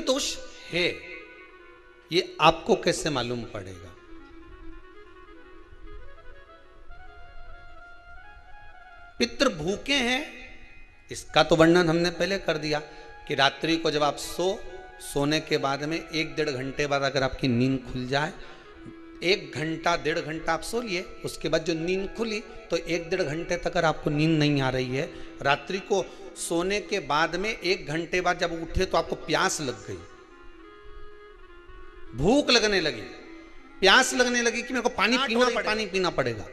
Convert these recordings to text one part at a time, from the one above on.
पितृदोष है, ये आपको कैसे मालूम पड़ेगा? पितृ भूखे हैं, इसका तो वर्णन हमने पहले कर दिया कि रात्रि को जब आप सोने के बाद में 1-1.5 घंटे बाद अगर आपकी नींद खुल जाए, 1 घंटा 1.5 घंटा आप सो लिए, उसके बाद जो नींद खुली तो 1-1.5 घंटे तक अगर आपको नींद नहीं आ रही है, रात्रि को सोने के बाद में 1 घंटे बाद जब उठे तो आपको प्यास लग गई, भूख लगने लगी, प्यास लगने लगी कि मेरे को पानी पीना पड़ेगा।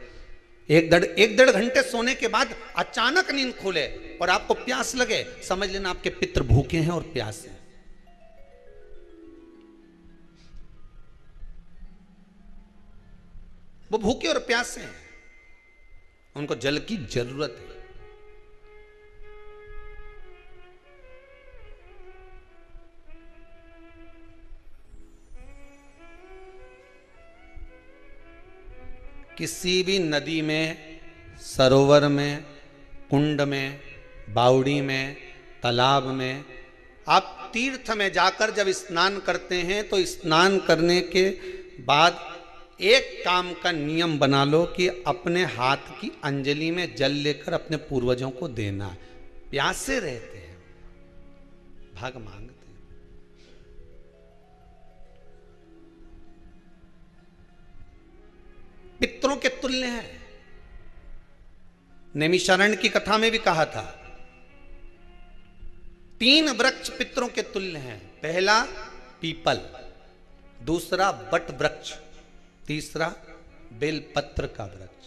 1-1.5 घंटे सोने के बाद अचानक नींद खुले और आपको प्यास लगे, समझ लेना आपके पितृ भूखे हैं और प्यास है। वो भूखे और प्यासे हैं, उनको जल की जरूरत है। किसी भी नदी में, सरोवर में, कुंड में, बावड़ी में, तालाब में, आप तीर्थ में जाकर जब स्नान करते हैं तो स्नान करने के बाद एक काम का नियम बना लो कि अपने हाथ की अंजलि में जल लेकर अपने पूर्वजों को देना। प्यासे रहते हैं, भाग मांगते हैं। पितरों के तुल्य हैं। नैमिषारण्य की कथा में भी कहा था 3 वृक्ष पितरों के तुल्य हैं। पहला पीपल, दूसरा बट वृक्ष, तीसरा बेलपत्र का वृक्ष।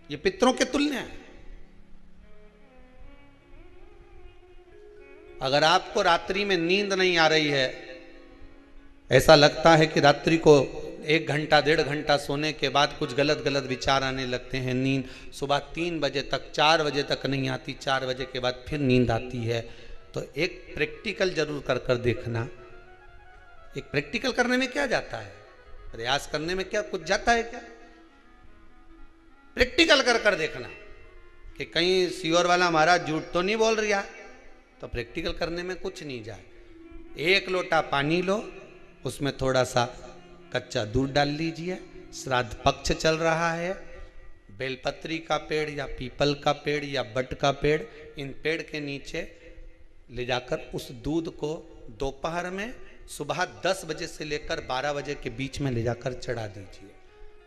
ये पितरों के तुल्य हैं। अगर आपको रात्रि में नींद नहीं आ रही है, ऐसा लगता है कि रात्रि को 1 घंटा 1.5 घंटा सोने के बाद कुछ गलत गलत विचार आने लगते हैं, नींद सुबह 3 बजे तक 4 बजे तक नहीं आती, 4 बजे के बाद फिर नींद आती है, तो एक प्रैक्टिकल जरूर कर कर देखना। एक प्रैक्टिकल करने में क्या जाता है, प्रयास करने में क्या कुछ जाता है क्या? प्रैक्टिकल कर कर देखना कि कहीं सियोर वाला महाराज झूठ तो नहीं बोल रहा, तो प्रैक्टिकल करने में कुछ नहीं जाए। 1 लोटा पानी लो, उसमें थोड़ा सा कच्चा दूध डाल लीजिए, श्राद्ध पक्ष चल रहा है, बेलपत्री का पेड़ या पीपल का पेड़ या बट का पेड़, इन पेड़ के नीचे ले जाकर उस दूध को दोपहर में सुबह 10 बजे से लेकर 12 बजे के बीच में ले जाकर चढ़ा दीजिए।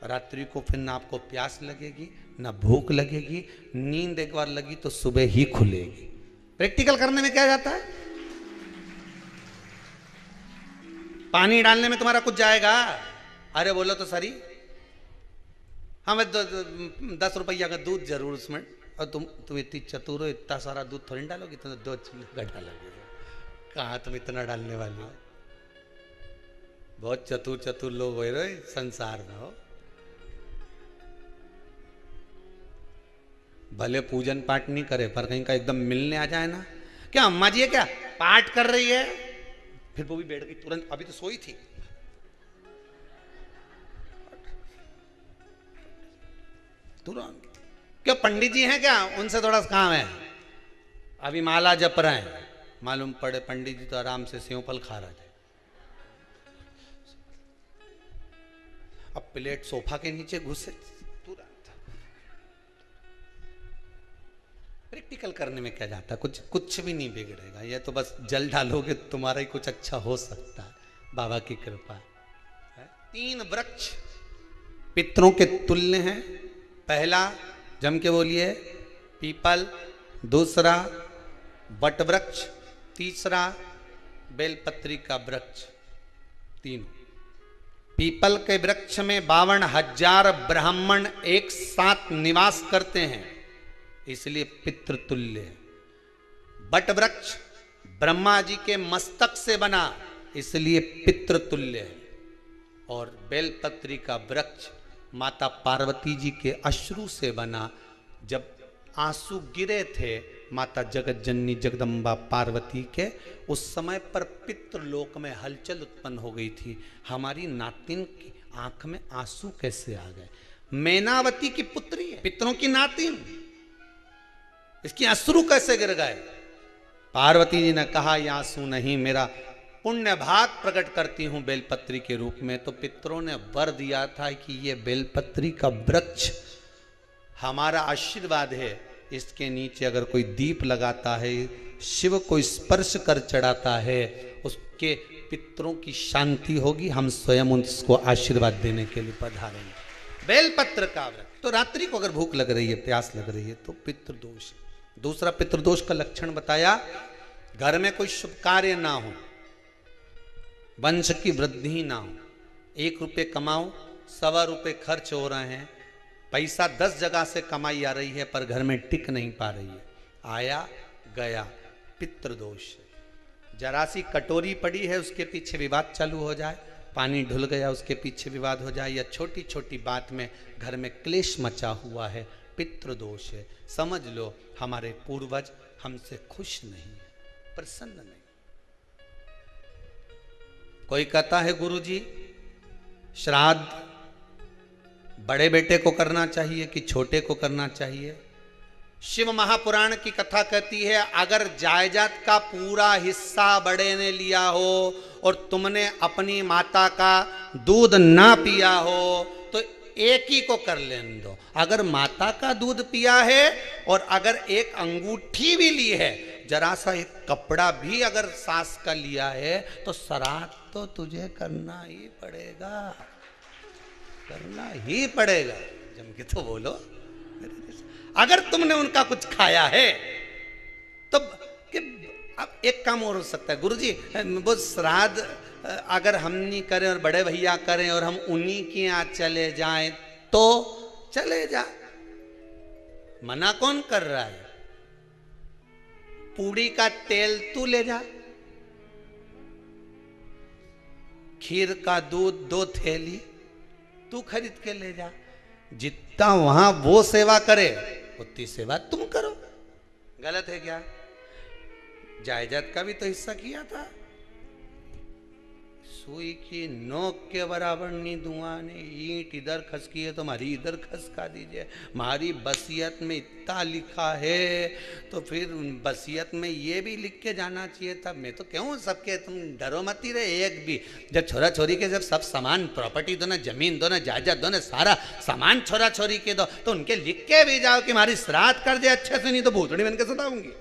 रात्रि को फिर ना आपको प्यास लगेगी, ना भूख लगेगी, नींद एक बार लगी तो सुबह ही खुलेगी। प्रैक्टिकल करने में क्या जाता है? पानी डालने में तुम्हारा कुछ जाएगा? अरे बोलो तो सरी, हमें 10 रुपया का दूध जरूर उसमें, और तुम इतनी चतुर हो, इतना सारा दूध थोड़ी डालोगी, तुम 2 घंटा लगेगा। कहाँ तुम इतना डालने वाली हो? बहुत चतुर लोग हो रहे संसार में हो। भले पूजन पाठ नहीं करे, पर कहीं का एकदम मिलने आ जाए ना, क्या अम्मा जी है क्या पाठ कर रही है, फिर वो भी बैठ गई तुरंत, अभी तो सोई थी, तुरंत। क्या पंडित जी हैं क्या, उनसे थोड़ा काम है, अभी माला जप रहे हैं, मालूम पड़े पंडित जी तो आराम से सेव फल खा रहे थे। अब प्लेट सोफा के नीचे घुसे तुरंत। प्रैक्टिकल करने में क्या जाता है, कुछ भी नहीं बिगड़ेगा। ये तो बस जल डालोगे तुम्हारा ही कुछ अच्छा हो सकता है, बाबा की कृपा है। 3 वृक्ष पितरों के तुल्य हैं। पहला जम के बोलिए पीपल, दूसरा बट वृक्ष, तीसरा बेलपत्री का वृक्ष। 3 पीपल के वृक्ष में 52,000 ब्राह्मण एक साथ निवास करते हैं, इसलिए पितृतुल्य है। बट वृक्ष ब्रह्मा जी के मस्तक से बना, इसलिए पितृतुल्य है। और बेलपत्री का वृक्ष माता पार्वती जी के अश्रु से बना। जब आंसू गिरे थे माता जगत जननी जगदम्बा पार्वती के, उस समय पर पितृलोक में हलचल उत्पन्न हो गई थी। हमारी नातिन की आंख में आंसू कैसे आ गए? मैनावती की पुत्री है, पितरों की नातिन, इसकी अश्रु कैसे गिर गए? पार्वती जी ने कहा ये आंसू नहीं, मेरा पुण्य भाग प्रकट करती हूं बेलपत्री के रूप में। तो पितरों ने वर दिया था कि ये बेलपत्री का वृक्ष हमारा आशीर्वाद है, इसके नीचे अगर कोई दीप लगाता है, शिव को स्पर्श कर चढ़ाता है, उसके पितरों की शांति होगी, हम स्वयं उसको आशीर्वाद देने के लिए पधारेंगे। बेलपत्र का वृक्ष। तो रात्रि को अगर भूख लग रही है, प्यास लग रही है, तो पितृदोष है। दूसरा पितृदोष का लक्षण बताया, घर में कोई शुभ कार्य ना हो, वंश की वृद्धि ना हो, 1 रुपये कमाओ, 1.25 रुपये खर्च हो रहे हैं, पैसा 10 जगह से कमाई आ रही है पर घर में टिक नहीं पा रही है, आया गया, पितृदोष है। जरा सी कटोरी पड़ी है, उसके पीछे विवाद चालू हो जाए, पानी ढुल गया, उसके पीछे विवाद हो जाए, या छोटी छोटी बात में घर में क्लेश मचा हुआ है, पितृदोष है। समझ लो हमारे पूर्वज हमसे खुश नहीं है, प्रसन्न नहीं। कोई कहता है गुरुजी श्राद्ध बड़े बेटे को करना चाहिए कि छोटे को करना चाहिए? शिव महापुराण की कथा कहती है, अगर जायदाद का पूरा हिस्सा बड़े ने लिया हो और तुमने अपनी माता का दूध ना पिया हो तो एक ही को कर लेने दो। अगर माता का दूध पिया है और अगर एक अंगूठी भी ली है, जरा सा एक कपड़ा भी अगर सास का लिया है, तो श्राद्ध तो तुझे करना ही पड़ेगा, करना ही पड़ेगा। जम के तो बोलो। अगर तुमने उनका कुछ खाया है तो अब एक काम और हो सकता है, गुरुजी वो श्राद्ध अगर हम नहीं करें और बड़े भैया करें और हम उन्हीं के यहाँ चले जाएं तो चले जा, मना कौन कर रहा है? पूड़ी का तेल तू ले जा, खीर का दूध 2 थैली तू खरीद के ले जा, जितना वहां वो सेवा करे उतनी सेवा तुम करो। गलत है क्या? जायदाद का भी तो हिस्सा किया था। सुई की नोक के बराबर नहीं दूंगा ने, ईंट इधर खसकी है तो हमारी इधर खसका दीजिए। हमारी बसियत में इतना लिखा है तो फिर बसियत में ये भी लिख के जाना चाहिए था। मैं तो कहूँ सबके तुम डरो मत ही रहे, एक भी जब छोरा छोरी के जब सब सामान प्रॉपर्टी दो ना, जमीन दो ना, जायदाद दो ना, सारा सामान छोरा छोरी के दो, तो उनके लिख के भी जाओ कि हमारी श्राद्ध कर दे अच्छे से, नहीं तो भूतड़ी बन के सताऊंगी।